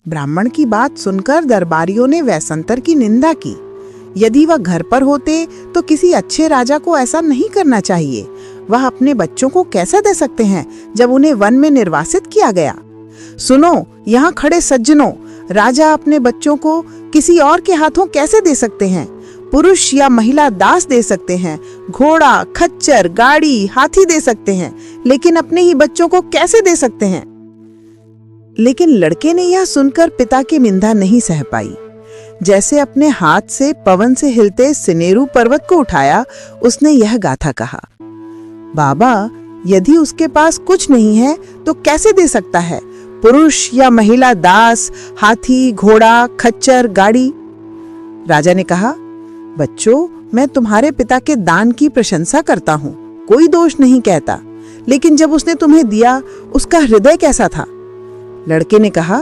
ब्राह्मण की बात सुनकर दरबारियों ने वैसंतर की निंदा की। यदि वह घर पर होते तो किसी अच्छे राजा को ऐसा नहीं करना चाहिए। वह अपने बच्चों को कैसे दे सकते हैं जब उन्हें वन में निर्वासित किया गया। सुनो यहाँ खड़े सज्जनों, राजा अपने बच्चों को किसी और के हाथों कैसे दे सकते हैं? पुरुष या महिला दास दे सकते हैं, घोड़ा, खच्चर, गाड़ी, हाथी दे सकते हैं, लेकिन अपने ही बच्चों को कैसे दे सकते हैं? लेकिन लड़के ने यह सुनकर पिता की निंदा नहीं सह पाई। जैसे अपने हाथ से पवन से हिलते सिनेरू पर्वत को उठाया, उसने यह गाथा कहा, बाबा, यदि उसके पास कुछ नहीं है तो कैसे दे सकता है? पुरुष या महिला दास, हाथी, घोड़ा, खच्चर, गाड़ी। राजा ने कहा, बच्चों, मैं तुम्हारे पिता के दान की प्रशंसा करता हूँ, कोई दोष नहीं कहता, लेकिन जब उसने तुम्हें दिया उसका हृदय कैसा था? लड़के ने कहा,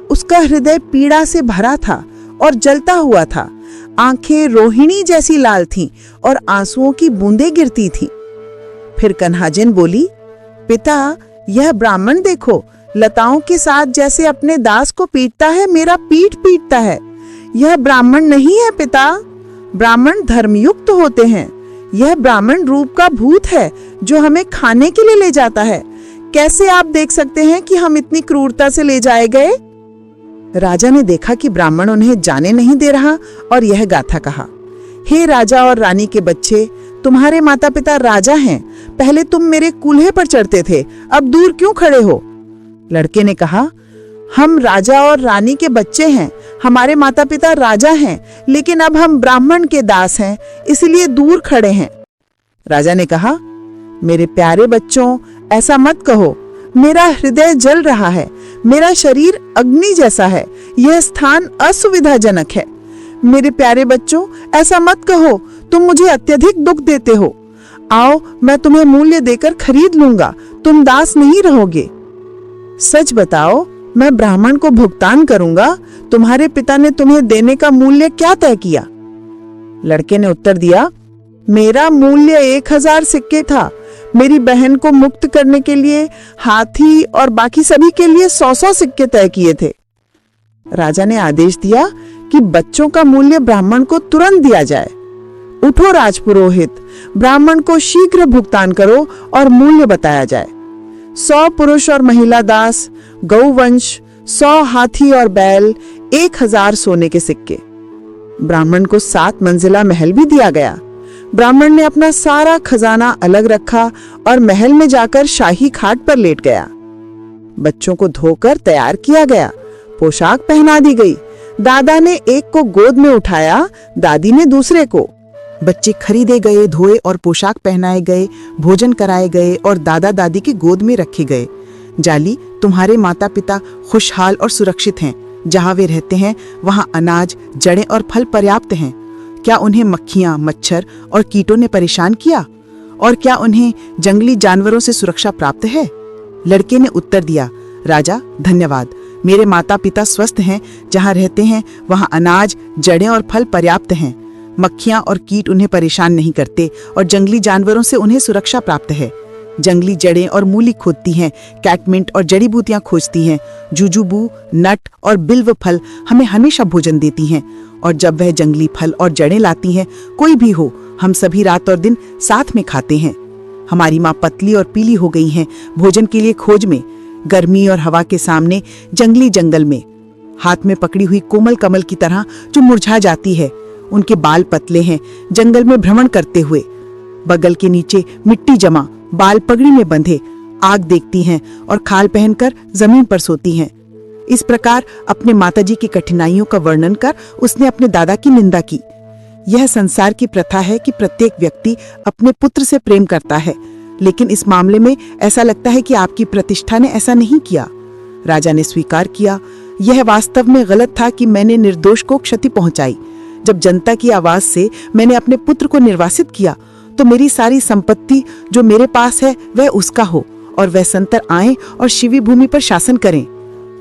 उसका हृदय पीड़ा से भरा था और जलता हुआ था। आंखें रोहिणी जैसी लाल थीं और आंसुओं की बूंदें गिरती थीं। फिर कन्हाजन बोली, पिता, यह ब्राह्मण देखो, लताओं के साथ जैसे अपने दास को पीटता है, मेरा पीठ पीटता है। यह ब्राह्मण नहीं है पिता, ब्राह्मण धर्मयुक्त होते हैं। यह ब्राह्मण रूप का भूत है जो हमें खाने के लिए ले जाता है। कैसे आप देख सकते हैं कि हम इतनी क्रूरता से ले जाए गए? राजा ने देखा कि ब्राह्मण उन्हें जाने नहीं दे रहा और यह गाथा कहा, हे राजा और रानी के बच्चे, तुम्हारे माता पिता राजा हैं। पहले तुम मेरे कूल्हे पर चढ़ते थे, अब दूर क्यों खड़े हो? लड़के ने कहा, हम राजा और रानी के बच्चे हैं, हमारे माता पिता राजा हैं, लेकिन अब हम ब्राह्मण के दास हैं, इसलिए दूर खड़े हैं। राजा ने कहा, मेरे प्यारे बच्चों, ऐसा मत कहो, मेरा हृदय जल रहा है, मेरा शरीर अग्नि जैसा है, यह स्थान असुविधाजनक है। मेरे प्यारे बच्चों, ऐसा मत कहो, तुम मुझे अत्यधिक दुख देते हो। आओ, मैं तुम्हें मूल्य देकर खरीद लूंगा, तुम दास नहीं रहोगे। सच बताओ, मैं ब्राह्मण को भुगतान करूंगा। तुम्हारे पिता ने तुम्हें देने का मूल्य क्या तय किया? लड़के ने उत्तर दिया, मेरा मूल्य 1000 सिक्के था। मेरी बहन को मुक्त करने के लिए हाथी और बाकी सभी के लिए 100-100 सिक्के तय किए थे। राजा ने आदेश दिया कि बच्चों का मूल्य ब्राह्मण को तुरंत दिया जाए। उठो राजपुरोहित, ब्राह्मण को शीघ्र भुगतान करो और मूल्य बताया जाए। 100 पुरुष और महिला दास, गौवंश, 100 हाथी और बैल, 1000 सोने के सिक्के। ब्राह्मण को 7 मंजिला महल भी दिया गया। ब्राह्मण ने अपना सारा खजाना अलग रखा और महल में जाकर शाही खाट पर लेट गया। बच्चों को धोकर तैयार किया गया, पोशाक पहना दी गई। दादा ने एक को गोद में उठाया, दादी ने दूसरे को। बच्चे खरीदे गए, धोए और पोशाक पहनाए गए, भोजन कराए गए और दादा दादी की गोद में रखे गए। जाली, तुम्हारे माता पिता खुशहाल और सुरक्षित हैं। जहाँ वे रहते हैं वहाँ अनाज, जड़ें और फल पर्याप्त हैं। क्या उन्हें मक्खियाँ, मच्छर और कीटों ने परेशान किया? और क्या उन्हें जंगली जानवरों से सुरक्षा प्राप्त है? लड़के ने उत्तर दिया, राजा, धन्यवाद, मेरे माता पिता स्वस्थ हैं। जहाँ रहते हैं वहाँ अनाज, जड़ें और फल पर्याप्त हैं। मक्खियाँ और कीट उन्हें परेशान नहीं करते और जंगली जानवरों से उन्हें सुरक्षा प्राप्त है। जंगली जड़ें और मूली खोदती हैं, कैटमिंट और जड़ी बूटियां खोजती हैं। जुजुबू, नट और बिल्व फल हमें हमेशा भोजन देती हैं। और जब वह जंगली फल और जड़ें लाती हैं, कोई भी हो, हम सभी रात और दिन साथ में खाते हैं। हमारी माँ पतली और पीली हो गई हैं भोजन के लिए खोज में, गर्मी और हवा के सामने जंगली जंगल में, हाथ में पकड़ी हुई कोमल कमल की तरह जो मुरझा जाती है। उनके बाल पतले हैं, जंगल में भ्रमण करते हुए। बगल के नीचे मिट्टी जमा, बाल पगड़ी में बंधे, आग देखती हैं और खाल पहनकर जमीन पर सोती हैं। इस प्रकार अपने माताजी की कठिनाइयों का वर्णन कर उसने अपने दादा की निंदा की। यह संसार की प्रथा है कि प्रत्येक व्यक्ति अपने पुत्र से प्रेम करता है, लेकिन इस मामले में ऐसा लगता है कि आपकी प्रतिष्ठा ने ऐसा नहीं किया। राजा ने स्वीकार किया, यह वास्तव में गलत था कि मैंने निर्दोष को क्षति पहुंचाई। जब जनता की आवाज से मैंने अपने पुत्र को निर्वासित किया, तो मेरी सारी संपत्ति जो मेरे पास है वह उसका हो और वह संतर आए और शिवी भूमि पर शासन करें।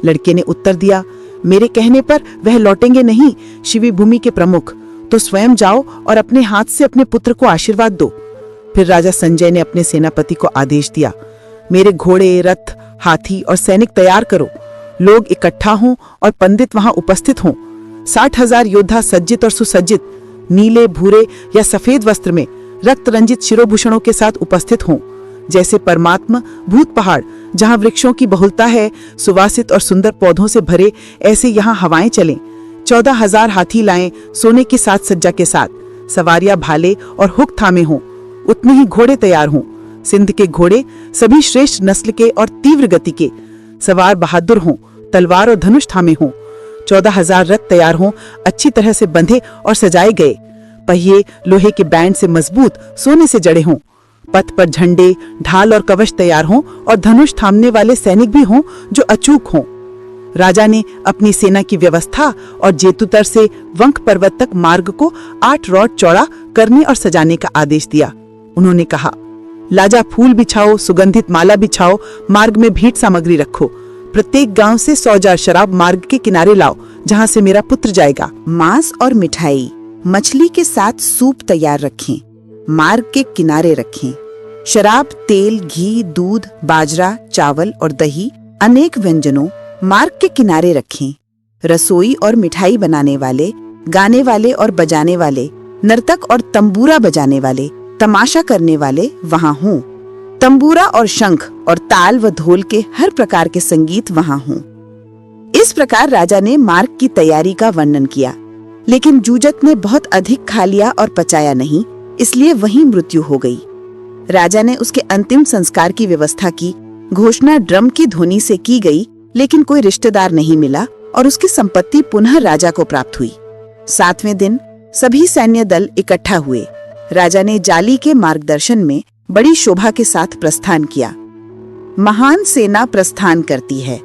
लड़के ने उत्तर दिया, मेरे कहने पर वह लौटेंगे नहीं, शिवी भूमि के प्रमुख। तो स्वयं जाओ और अपने हाथ से अपने पुत्र को आशीर्वाद दो। फिर राजा संजय ने अपने सेनापति को आदेश दिया, मेरे घोड़े, रथ, हाथी और सैनिक तैयार करो। लोग इकट्ठा हों और पंडित वहां उपस्थित हों। 60,000 योद्धा सज्जित और सुसज्जित, नीले, भूरे या सफेद वस्त्र में रक्त रंजित शिरोभूषणों के साथ उपस्थित हों। जैसे परमात्मा भूत पहाड़ जहां वृक्षों की बहुलता है, सुवासित और सुंदर पौधों से भरे, ऐसे यहाँ हवाएं चलें। 14,000 हाथी लाएं सोने की साज सज्जा के साथ, सवारियां भाले और हुक थामे हों। उतने ही घोड़े तैयार हों। सिंध के घोड़े सभी श्रेष्ठ नस्ल के और तीव्र गति के, सवार बहादुर हों, तलवार और धनुष थामे हों। 14,000 रथ तैयार हों, अच्छी तरह से बंधे और सजाए गए। पहिए लोहे के बैंड से मजबूत, सोने से जड़े हों। पथ पर झंडे, ढाल और कवच तैयार हों और धनुष थामने वाले सैनिक भी हों जो अचूक हों। राजा ने अपनी सेना की व्यवस्था और जेतुतर से वंक पर्वत तक मार्ग को 8 रॉड चौड़ा करने और सजाने का आदेश दिया। उन्होंने कहा, लाजा फूल बिछाओ, सुगंधित माला बिछाओ, मार्ग में भीट सामग्री रखो। प्रत्येक गांव से 100 जार शराब मार्ग के किनारे लाओ, जहां से मेरा पुत्र जाएगा। मांस और मिठाई, मछली के साथ सूप तैयार रखें, मार्ग के किनारे रखें। शराब, तेल, घी, दूध, बाजरा, चावल और दही, अनेक व्यंजनों मार्ग के किनारे रखें। रसोई और मिठाई बनाने वाले, गाने वाले और बजाने वाले, नर्तक और तंबूरा बजाने वाले, तमाशा करने वाले वहां हों। तंबूरा और शंख और ताल व ढोल के हर प्रकार के संगीत वहां हों। इस प्रकार राजा ने मार्ग की तैयारी का वर्णन किया, लेकिन जूजत ने बहुत अधिक खा लिया और पचाया नहीं, इसलिए वहीं मृत्यु हो गई। राजा ने उसके अंतिम संस्कार की व्यवस्था की। घोषणा ड्रम की ध्वनि से की गई, लेकिन कोई रिश्तेदार नहीं मिला और उसकी संपत्ति पुनः राजा को प्राप्त हुई। 7वें दिन सभी सैन्य दल इकट्ठा हुए। राजा ने जाली के मार्गदर्शन में बड़ी शोभा के साथ प्रस्थान किया। महान सेना प्रस्थान करती है,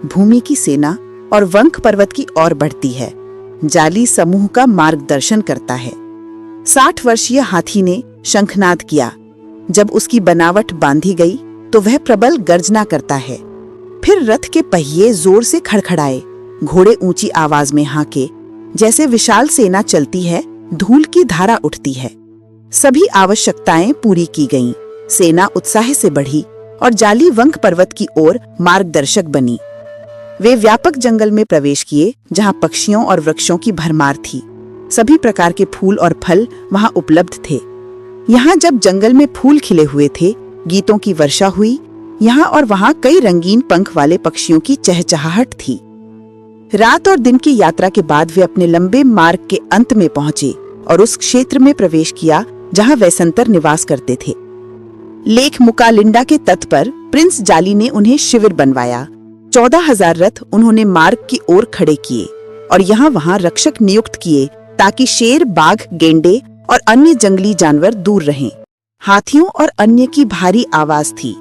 भूमि की सेना और वंक पर्वत की ओर बढ़ती है। जाली समूह का मार्गदर्शन करता है। 60 वर्षीय हाथी ने शंखनाद किया। जब उसकी बनावट बांधी गई तो वह प्रबल गर्जना करता है। फिर रथ के पहिए जोर से खड़खड़ाए, घोड़े ऊंची आवाज में हांके। जैसे विशाल सेना चलती है, धूल की धारा उठती है। सभी आवश्यकताएं पूरी की गईं। सेना उत्साह से बढ़ी और जाली वंक पर्वत की ओर मार्गदर्शक बनी। वे व्यापक जंगल में प्रवेश किए, जहां पक्षियों और वृक्षों की भरमार थी। सभी प्रकार के फूल और फल वहां उपलब्ध थे। यहाँ जब जंगल में फूल खिले हुए थे, गीतों की वर्षा हुई। यहाँ और वहां कई रंगीन पंख वाले पक्षियों की चहचहाहट थी। रात और दिन की यात्रा के बाद वे अपने लंबे मार्ग के अंत में पहुंचे और उस क्षेत्र में प्रवेश किया जहां वैसंतर निवास करते थे। लेक मुकालिंडा के तट पर प्रिंस जाली ने उन्हें शिविर बनवाया। 14,000 रथ उन्होंने मार्ग की ओर खड़े किए और यहाँ वहाँ रक्षक नियुक्त किए, ताकि शेर, बाघ, गेंडे और अन्य जंगली जानवर दूर रहें। हाथियों और अन्य की भारी आवाज थी।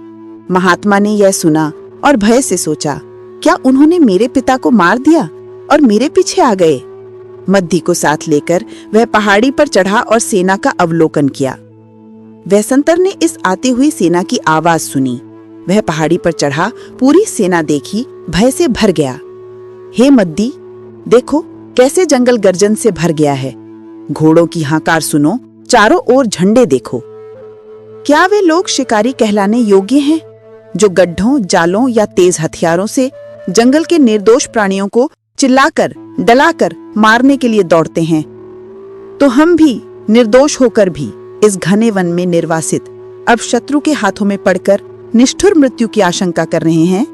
महात्मा ने यह सुना और भय से सोचा, क्या उन्होंने मेरे पिता को मार दिया और मेरे पीछे आ गए? मद्दी को साथ लेकर वह पहाड़ी पर चढ़ा और सेना का अवलोकन किया। वैसंतर ने इस आती हुई सेना की आवाज सुनी। वह पहाड़ी पर चढ़ा, पूरी सेना देखी, भय से भर गया। हे मद्दी, देखो कैसे जंगल गर्जन से भर गया है। घोड़ों की हाकार सुनो, चारों ओर झंडे देखो। क्या वे लोग शिकारी कहलाने योग्य हैं, जो गड्ढों, जालों या तेज हथियारों से जंगल के निर्दोष प्राणियों को चिल्लाकर, डलाकर मारने के लिए दौड़ते हैं? तो हम भी निर्दोष होकर भी इस घने वन में निर्वासित अब शत्रु के हाथों में पड़कर निष्ठुर मृत्यु की आशंका कर रहे हैं।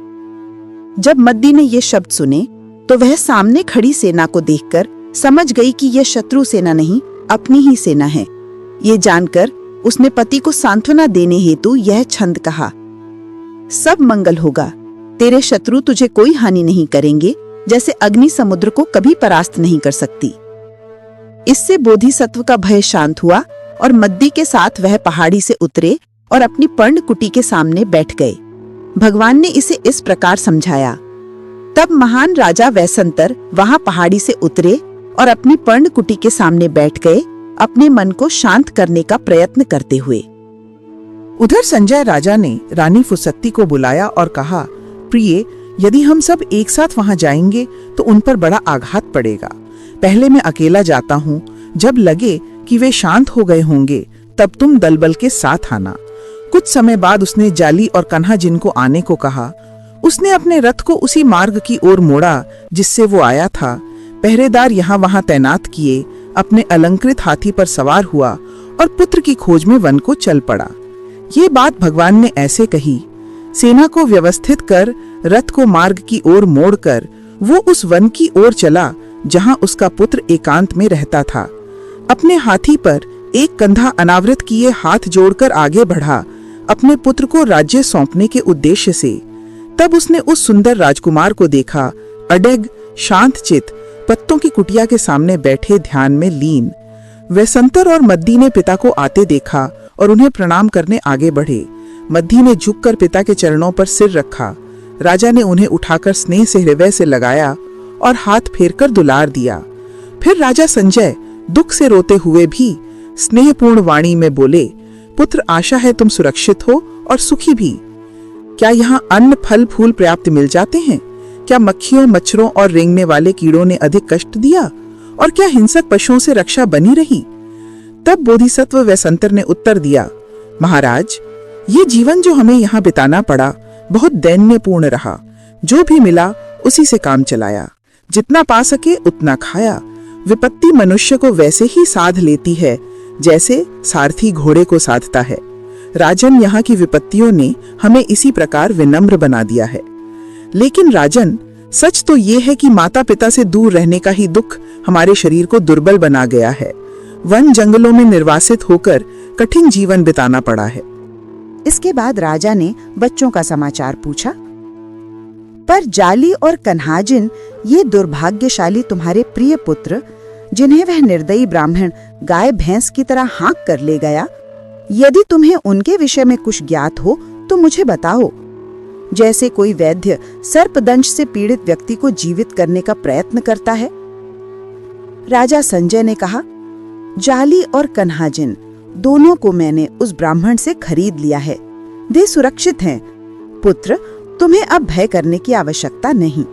जब मद्दी ने ये शब्द सुने तो वह सामने खड़ी सेना को देखकर समझ गई कि यह शत्रु सेना नहीं, अपनी ही सेना है। ये जानकर उसने पति को सांत्वना देने हेतु यह छंद कहा, सब मंगल होगा, तेरे शत्रु तुझे कोई हानि नहीं करेंगे, जैसे अग्नि समुद्र को कभी परास्त नहीं कर सकती। इससे बोधिसत्व का भय शांत हुआ और मद्दी के साथ वह पहाड़ी से उतरे और अपनी पर्णकुटी के सामने बैठ गए। भगवान ने इसे इस प्रकार समझाया। तब महान राजा वैसंतर वहां पहाड़ी से उतरे और अपनी पर्णकुटी के सामने बैठ गए, अपने मन को शांत करने का प्रयत्न करते हुए। उधर संजय राजा ने रानी फुसत्ती को बुलाया और कहा, प्रिय, यदि हम सब एक साथ वहां जाएंगे तो उन पर बड़ा आघात पड़ेगा। पहले मैं अकेला जाता हूँ, जब लगे कि वे शांत हो गए होंगे तब तुम दलबल के साथ आना। कुछ समय बाद उसने जाली और कन्हा जिन को आने को कहा। उसने अपने रथ को उसी मार्ग की ओर मोड़ा जिससे वो आया था। पहरेदार यहाँ वहां तैनात किए, अपने अलंकृत हाथी पर सवार हुआ और पुत्र की खोज में वन को चल पड़ा। ये बात भगवान ने ऐसे कही। सेना को व्यवस्थित कर रथ को मार्ग की ओर मोड़कर वो उस वन की ओर चला जहां उसका पुत्र एकांत में रहता था। अपने हाथी पर एक कंधा अनावृत किए हाथ जोड़कर आगे बढ़ा, अपने पुत्र को राज्य सौंपने के उद्देश्य से। तब उसने उस सुंदर राजकुमार को देखा, अडग, शांतचित, पत्तों की कुटिया के सामने बैठे ध्यान में लीन। वैसंतर और मद्दी ने पिता को आते देखा और उन्हें प्रणाम करने आगे बढ़े। मद्दी ने झुककर पिता के चरणों पर सिर रखा। राजा ने उन्हें उठाकर स्नेह से हृदय से लगाया और हाथ फेरकर दुलार दिया। फिर राजा संजय दुख से रोते हुए भी स्नेहपूर्ण वाणी में बोले, पुत्र, आशा है तुम सुरक्षित हो और सुखी भी। क्या यहाँ अन्न, फल, फूल पर्याप्त मिल जाते हैं? क्या मक्खियों, मच्छरों और रेंगने वाले कीड़ों ने अधिक कष्ट दिया? और क्या हिंसक पशुओं से रक्षा बनी रही? तब बोधिसत्व वैसंतर ने उत्तर दिया, महाराज, ये जीवन जो हमें यहाँ बिताना पड़ा बहुत दैन्यपूर्ण रहा। जो भी मिला उसी से काम चलाया, जितना पा सके उतना खाया। विपत्ति मनुष्य को वैसे ही साध लेती है जैसे सारथी घोड़े को साधता है। राजन, यहाँ की विपत्तियों ने हमें इसी प्रकार विनम्र बना दिया है। लेकिन राजन, सच तो ये है कि माता पिता से दूर रहने का ही दुख हमारे शरीर को दुर्बल बना गया है। वन जंगलों में निर्वासित होकर कठिन जीवन बिताना पड़ा है। इसके बाद राजा ने बच्चों का समाचार पूछा। पर जाली और कन्हाजिन, ये दुर्भाग्यशाली तुम्हारे प्रिय पुत्र, जिन्हें वह निर्दयी ब्राह्मण गाय भैंस की तरह हाँक कर ले गया, यदि तुम्हें उनके विषय में कुछ ज्ञात हो तो मुझे बताओ। जैसे कोई वैद्य सर्पदंश से पीड़ित व्यक्ति को जीवित करने का प्रयत्न करता है। राजा संजय ने कहा, जाली और कन्हाजिन दोनों को मैंने उस ब्राह्मण से खरीद लिया है। वे सुरक्षित हैं। पुत्र, तुम्हें अब भय करने की आवश्यकता नहीं।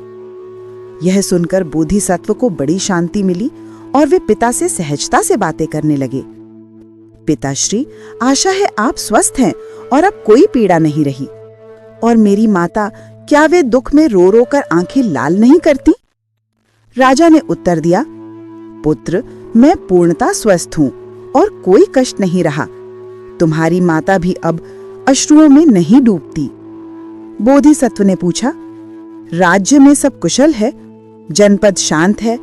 यह सुनकर बोधिसत्व को बड़ी शांति मिली और वे पिता से सहजता से बातें करने लगे। पिताश्री, आशा है आप स्वस्थ हैं और अब कोई पीड़ा नहीं रही। और मेरी माता, क्या वे दुख में रो रो कर आंखें लाल नहीं करती? राजा ने उत्तर दिया, पुत्र, मैं पूर्णतः स्वस्थ हूँ और कोई कष्ट नहीं रहा। तुम्हारी माता भी अब अश्रुओं में नहीं डूबती। बोधिसत्व ने पूछा, राज्य में सब कुशल है? जनपद शांत है?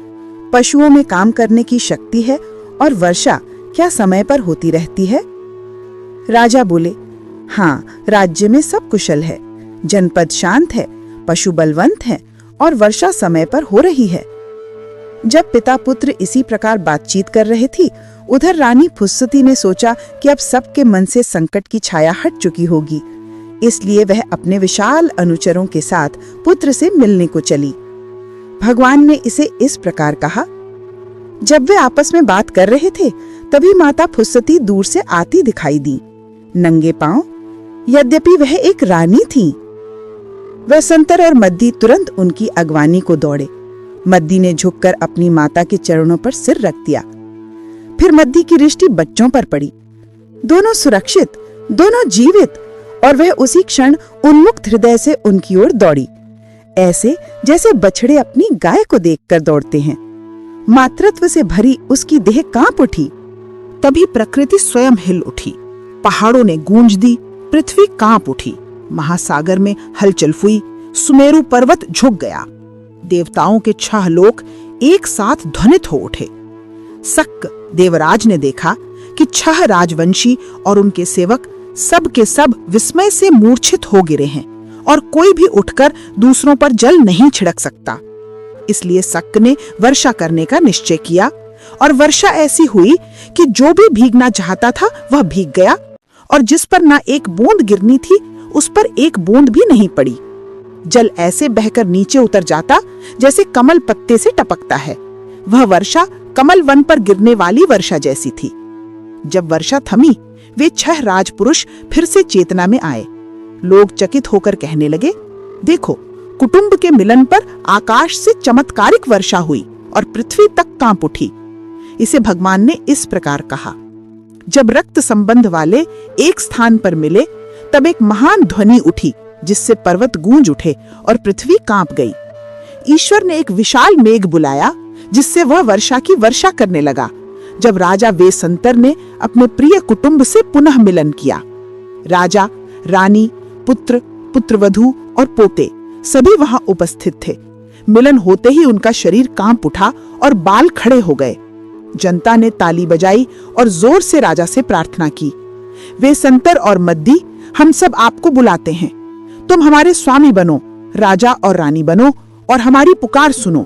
पशुओं में काम करने की शक्ति है? और वर्षा क्या समय पर होती रहती है? राजा बोले, हाँ, राज्य में सब कुशल है। जनपद शांत है, पशु बलवंत हैं और वर्षा समय पर हो रही है। जब पिता पुत्र इसी प्रकार बातचीत कर रहे थी, उधर रानी फुस्सती ने सोचा कि अब सबके मन से संकट की छाया हट चुकी होगी, इसलिए वह अपने विशाल अनुचरों के साथ पुत्र से मिलने को चली। भगवान ने इसे इस प्रकार कहा। जब वे आपस में बात कर रहे थे, तभी माता फुस्सती दूर से आती दिखाई दी, नंगे पांव। यद्यपि वह एक रानी थी। वैसंतर और मद्दी तुरंत उनकी अगवानी को दौड़े। मद्दी ने झुककर अपनी माता के चरणों पर सिर रख दिया। फिर मद्दी की दृष्टि बच्चों पर पड़ी। दोनों सुरक्षित, दोनों जीवित, और वह उसी क्षण उन्मुक्त हृदय से उनकी ओर दौड़ी, ऐसे जैसे बछड़े अपनी गाय को देखकर दौड़ते हैं। मातृत्व से भरी उसकी देह कांप उठी। तभी प्रकृति स्वयं हिल उठी, पहाड़ों ने गूंज दी, पृथ्वी कांप उठी, महासागर में हलचल हुई, सुमेरु पर्वत झुक गया, देवताओं के 6 लोक एक साथ ध्वनित हो उठे। सक देवराज ने देखा कि 6 राजवंशी और उनके सेवक सब के सब विस्मय से मूर्छित हो गिरे हैं और कोई भी उठकर दूसरों पर जल नहीं छिड़क सकता। इसलिए सक ने वर्षा करने का निश्चय किया और वर्षा ऐसी हुई कि जो भी भीगना चाहता था वह भीग गया, और जिस पर ना एक बूंद गिरनी थी उस पर एक बूंद भी नहीं पड़ी। जल ऐसे बहकर नीचे उतर जाता जैसे कमल पत्ते से टपकता है। वह वर्षा कमल वन पर गिरने वाली वर्षा जैसी थी। जब वर्षा थमी, वे 6 राजपुरुष फिर से चेतना में आए। लोग चकित होकर कहने लगे, देखो, कुटुंब के मिलन पर आकाश से चमत्कारिक वर्षा हुई और पृथ्वी तक कांप उठी। इसे भगवान ने इस प्रकार कहा, जब रक्त संबंध वाले एक स्थान पर मिले, तब एक महान ध्वनि उठी जिससे पर्वत गूंज उठे और पृथ्वी कांप गई। ईश्वर ने एक विशाल मेघ बुलाया, जिससे वह वर्षा की वर्षा करने लगा। जब राजा वेसंतर ने अपने प्रिय कुटुंब से पुनः मिलन किया, राजा, रानी, पुत्र, पुत्रवधू और पोते सभी वहां उपस्थित थे। मिलन होते ही उनका शरीर कांप उठा और बाल खड़े हो गए। जनता ने ताली बजाई और जोर से राजा से प्रार्थना की, वेसंतर और मद्दी, हम सब आपको बुलाते हैं। तुम हमारे स्वामी बनो, राजा और रानी बनो और हमारी पुकार सुनो।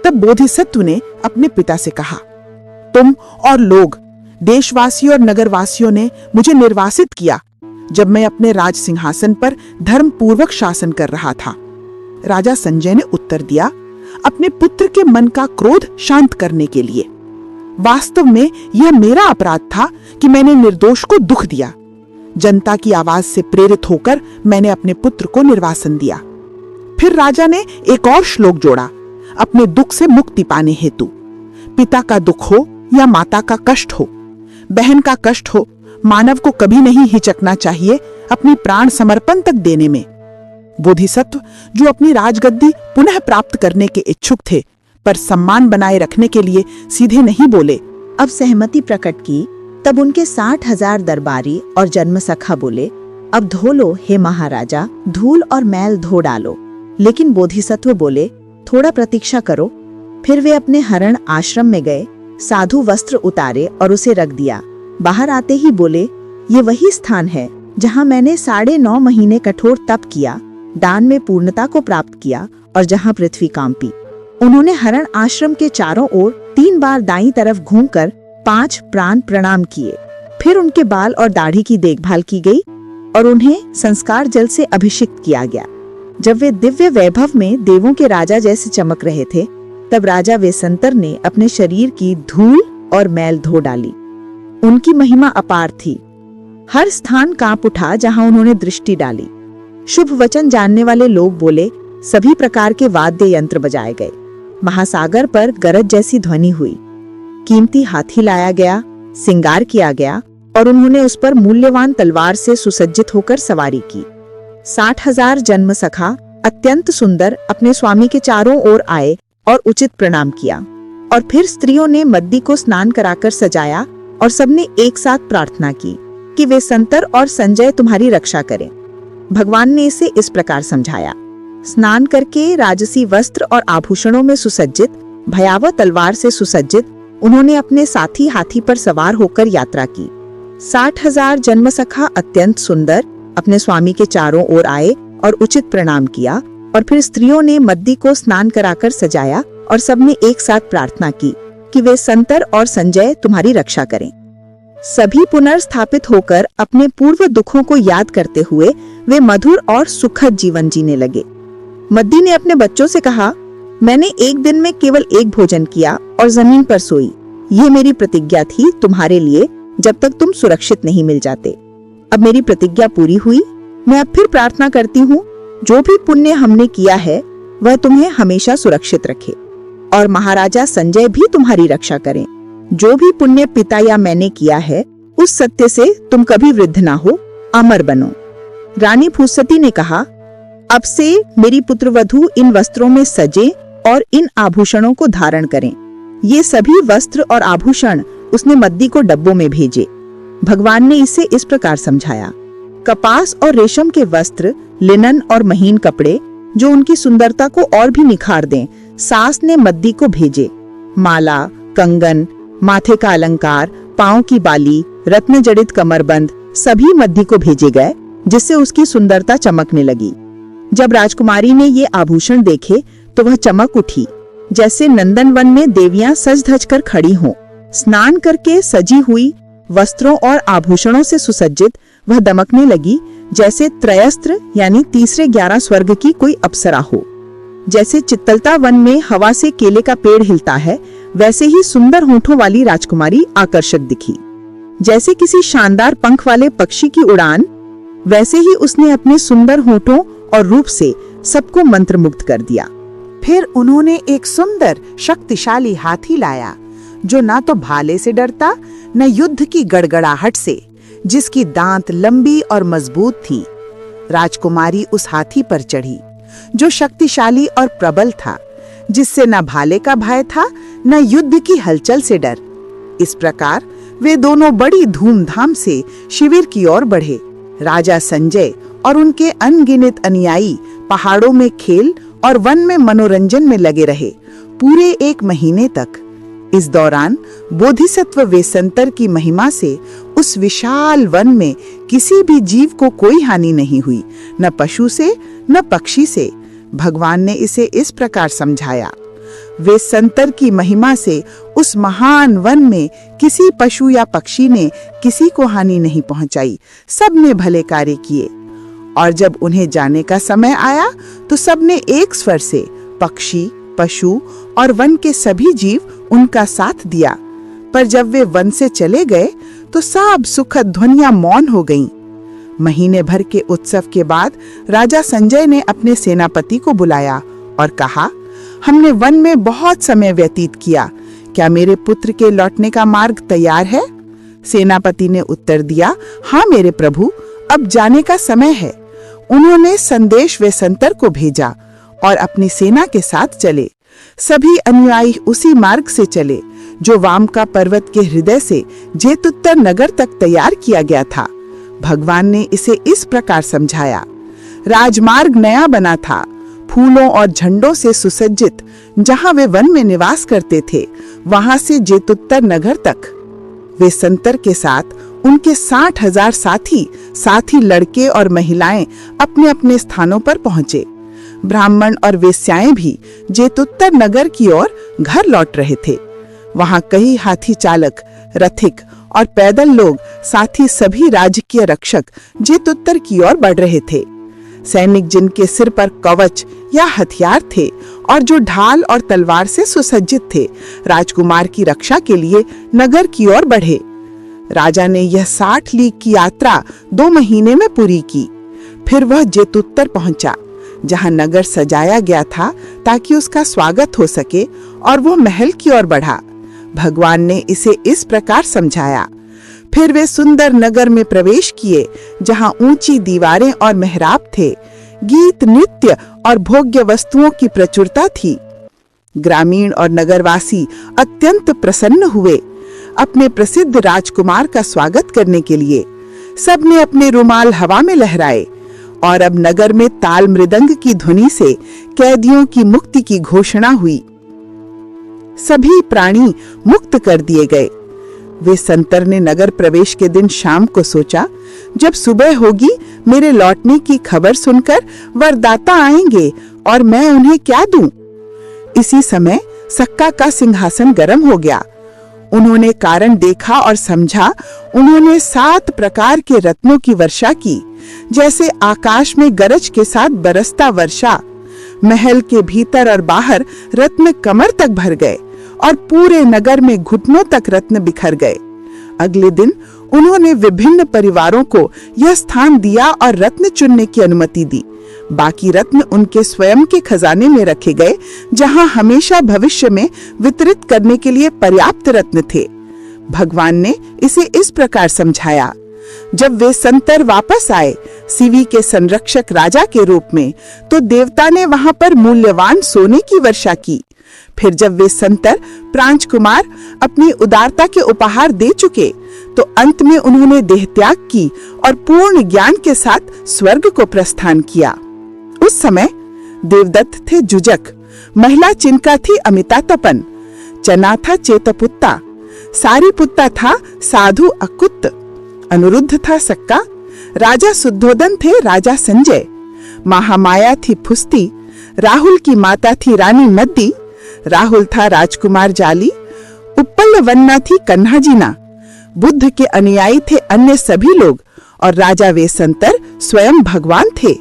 तब बोधिसत्व ने अपने पिता से कहा, तुम और लोग, देशवासियों और नगरवासियों ने मुझे निर्वासित किया जब मैं अपने राज सिंहासन पर धर्म पूर्वक शासन कर रहा था। राजा संजय ने उत्तर दिया, अपने पुत्र के मन का क्रोध शांत करने के लिए। वास्तव में यह मेरा अपराध था कि मैंने निर्दोष को दुख दिया। जनता की आवाज से प्रेरित होकर मैंने अपने पुत्र को निर्वासन दिया। फिर राजा ने एक और श्लोक जोड़ा, अपने दुख से मुक्ति पाने हेतु। पिता का दुख हो या माता का कष्ट हो, बहन का कष्ट हो, मानव को कभी नहीं हिचकना चाहिए अपनी प्राण समर्पण तक देने में। बोधिसत्व, जो अपनी राजगद्दी पुनः प्राप्त करने के इच्छुक थे, पर सम्मान बनाए रखने के लिए सीधे नहीं बोले, अब सहमति प्रकट की। तब उनके 60,000 दरबारी और जन्मसखा बोले, अब धो लो हे महाराजा, धूल और मैल धो डालो। लेकिन बोधिसत्व बोले, थोड़ा प्रतीक्षा करो। फिर वे अपने हरण आश्रम में गए, साधु वस्त्र उतारे और उसे रख दिया। बाहर आते ही बोले, ये वही स्थान है जहाँ मैंने 9.5 महीने कठोर तप किया, दान में पूर्णता को प्राप्त किया और जहाँ पृथ्वी कांपी। उन्होंने हरण आश्रम के चारों ओर 3 बार दाईं तरफ घूमकर 5 प्राण प्रणाम किए। फिर उनके बाल और दाढ़ी की देखभाल की गई और उन्हें संस्कार जल से अभिषिक्त किया गया। जब वे दिव्य वैभव में देवों के राजा जैसे चमक रहे थे, तब राजा वेसंतर ने अपने शरीर की धूल और मैल धो डाली। उनकी महिमा अपार थी। हर स्थान कांप उठा जहां उन्होंने दृष्टि डाली। शुभ वचन जानने वाले लोग बोले, सभी प्रकार के वाद्य यंत्र बजाए गए। महासागर पर गरज जैसी ध्वनि हुई। कीमती हाथी लाया गया, सिंगार किया गया और उन्होंने उस पर मूल्यवान तलवार से सुसज्जित होकर सवारी की। 60,000 जन्म सखा अत्यंत सुंदर अपने स्वामी के चारों ओर आए और उचित प्रणाम किया। और फिर स्त्रियों ने मद्दी को स्नान कराकर सजाया और सबने एक साथ प्रार्थना की कि वेसंतर और संजय तुम्हारी रक्षा करें। भगवान ने इसे इस प्रकार समझाया, स्नान करके राजसी वस्त्र और आभूषणों में सुसज्जित, भयावह तलवार से सुसज्जित, उन्होंने अपने साथी हाथी पर सवार होकर यात्रा की। 60,000 जन्मसखा अत्यंत सुंदर अपने स्वामी के चारों ओर आए और उचित प्रणाम किया। और फिर स्त्रियों ने मद्दी को स्नान कराकर सजाया और सबने एक साथ प्रार्थना की कि वेसंतर और संजय तुम्हारी रक्षा करें। सभी पुनर्स्थापित होकर अपने पूर्व दुखों को याद करते हुए वे मधुर और सुखद जीवन जीने लगे। मद्दी ने अपने बच्चों से कहा, मैंने एक दिन में केवल एक भोजन किया और जमीन पर सोई। यह मेरी प्रतिज्ञा थी तुम्हारे लिए, जब तक तुम सुरक्षित नहीं मिल जाते। अब मेरी प्रतिज्ञा पूरी हुई। मैं अब फिर प्रार्थना करती हूँ, जो भी पुण्य हमने किया है वह तुम्हें हमेशा सुरक्षित रखे और महाराजा संजय भी तुम्हारी रक्षा करें। जो भी पुण्य पिता या मैंने किया है, उस सत्य से तुम कभी वृद्ध ना हो, अमर बनो। रानी फुसती ने कहा, अब से मेरी पुत्रवधू इन वस्त्रों में सजे और इन आभूषणों को धारण करें। ये सभी वस्त्र और आभूषण उसने मद्दी को डब्बों में भेजे। भगवान ने इसे इस प्रकार समझाया, कपास और रेशम के वस्त्र, लिनन और महीन कपड़े जो उनकी सुंदरता को और भी निखार दें, सास ने मद्दी को भेजे। माला, कंगन, माथे का अलंकार, पांव की बाली, रत्न जड़ित कमरबंद सभी मद्दी को भेजे गए, जिससे उसकी सुंदरता चमकने लगी। जब राजकुमारी ने ये आभूषण देखे तो वह चमक उठी, जैसे नंदनवन में देवियां सज धज कर खड़ी हों। स्नान करके सजी हुई वस्त्रों और आभूषणों से सुसज्जित वह दमकने लगी, जैसे त्रयस्त्र यानी तीसरे 11 स्वर्ग की कोई अप्सरा हो। जैसे चित्तलता वन में हवा से केले का पेड़ हिलता है, वैसे ही सुंदर होठों वाली राजकुमारी आकर्षक दिखी। जैसे किसी शानदार पंख वाले पक्षी की उड़ान, वैसे ही उसने अपने सुंदर होठों और रूप से सबको मंत्रमुग्ध कर दिया। फिर उन्होंने एक सुंदर शक्तिशाली हाथी लाया, जो ना तो भाले से डरता न युद्ध की गड़गड़ाहट से, जिसकी दांत लंबी और मजबूत थी। राजकुमारी उस हाथी पर चढ़ी, जो शक्तिशाली और प्रबल था, जिससे न भाले का भय था न युद्ध की हलचल से डर। इस प्रकार वे दोनों बड़ी धूमधाम से शिविर की ओर बढ़े। राजा संजय और उनके अनगिनत अनुयायी पहाड़ों में खेल और वन में मनोरंजन में लगे रहे, पूरे 1 महीने तक। इस दौरान बोधिसत्व वेसंतर की महिमा से उस विशाल वन में किसी भी जीव को कोई हानि नहीं हुई, न पशु से न पक्षी से। भगवान ने इसे इस प्रकार समझाया, वेसंतर की महिमा से उस महान वन में किसी पशु या पक्षी ने किसी को हानि नहीं पहुंचाई, सब ने भले कार्य किए। और जब उन्हें जाने का समय आया तो सबने एक स्वर से, पक्षी, पशु और वन के सभी जीव उनका साथ दिया। पर जब वे वन से चले गए तो सब सुखद ध्वनियां मौन हो गईं। महीने भर के उत्सव के बाद राजा संजय ने अपने सेनापति को बुलाया और कहा, हमने वन में बहुत समय व्यतीत किया, क्या मेरे पुत्र के लौटने का मार्ग तैयार है? सेनापति ने उत्तर दिया, हाँ मेरे प्रभु, अब जाने का समय है। उन्होंने संदेश वेसंतर को भेजा और अपनी सेना के साथ चले। सभी अनुयायी उसी मार्ग से चले जो वामका पर्वत के हृदय से जेतुत्तर नगर तक तैयार किया गया था। भगवान ने इसे इस प्रकार समझाया, राजमार्ग नया बना था, फूलों और झंडों से सुसज्जित। जहां वे वन में निवास करते थे, वहां से जेतुत्तर नगर तक वेसंतर के साथ उनके 60,000 साथी लड़के और महिलाएं अपने अपने स्थानों पर पहुंचे। ब्राह्मण और वेश्याएं भी जेतुत्तर नगर की ओर घर लौट रहे थे। वहां कई हाथी चालक, रथिक और पैदल लोग, साथ ही सभी राजकीय रक्षक जेतुत्तर की ओर बढ़ रहे थे। सैनिक जिनके सिर पर कवच या हथियार थे और जो ढाल और तलवार से सुसज्जित थे, राजकुमार की रक्षा के लिए नगर की ओर बढ़े। राजा ने यह 60 लीग की यात्रा 2 महीने में पूरी की। फिर वह जेतुत्तर पहुंचा, जहां नगर सजाया गया था ताकि उसका स्वागत हो सके, और वो महल की ओर बढ़ा। भगवान ने इसे इस प्रकार समझाया, फिर वे सुंदर नगर में प्रवेश किए, जहां ऊंची दीवारें और मेहराब थे, गीत, नृत्य और भोग्य वस्तुओं की प्रचुरता थी। ग्रामीण और नगरवासी अत्यंत प्रसन्न हुए अपने प्रसिद्ध राजकुमार का स्वागत करने के लिए। सबने अपने रुमाल हवा में लहराए और अब नगर में ताल मृदंग की ध्वनि से कैदियों की मुक्ति की घोषणा हुई। सभी प्राणी मुक्त कर दिए गए। वेसंतर ने नगर प्रवेश के दिन शाम को सोचा, जब सुबह होगी मेरे लौटने की खबर सुनकर वरदाता आएंगे और मैं उन्हें क्या दूं? इसी समय सक्का का सिंहासन गर्म हो गया। उन्होंने कारण देखा और समझा। उन्होंने 7 प्रकार के रत्नों की वर्षा की, जैसे आकाश में गरज के साथ बरसता वर्षा। महल के भीतर और बाहर रत्न कमर तक भर गए और पूरे नगर में घुटनों तक रत्न बिखर गए। अगले दिन उन्होंने विभिन्न परिवारों को यह स्थान दिया और रत्न चुनने की अनुमति दी। बाकी रत्न उनके स्वयं के खजाने में रखे गए, जहां हमेशा भविष्य में वितरित करने के लिए पर्याप्त रत्न थे। भगवान ने इसे इस प्रकार समझाया, जब वेसंतर वापस आए सिवी के संरक्षक राजा के रूप में, तो देवता ने वहां पर मूल्यवान सोने की वर्षा की। फिर जब वेसंतर प्रांशकुमार अपनी उदारता के उपहार दे चुके, तो अंत में उन्होंने देह त्याग की और पूर्ण ज्ञान के साथ स्वर्ग को प्रस्थान किया। उस समय देवदत्त थे जुजक, महिला चिनका थी अमिता तपन, चना था चेतपुत्ता, सारीपुत्ता था साधु अकुत, अनुरुद्ध था सक्का, राजा शुद्धोदन थे राजा संजय, महामाया थी फुस्ती, राहुल की माता थी रानी मद्दी, राहुल था राजकुमार जाली, उपल्ल वन्ना थी कन्हाजीना, बुद्ध के अनुयायी थे अन्य सभी लोग, और राजा वेसंतर स्वयं भगवान थे।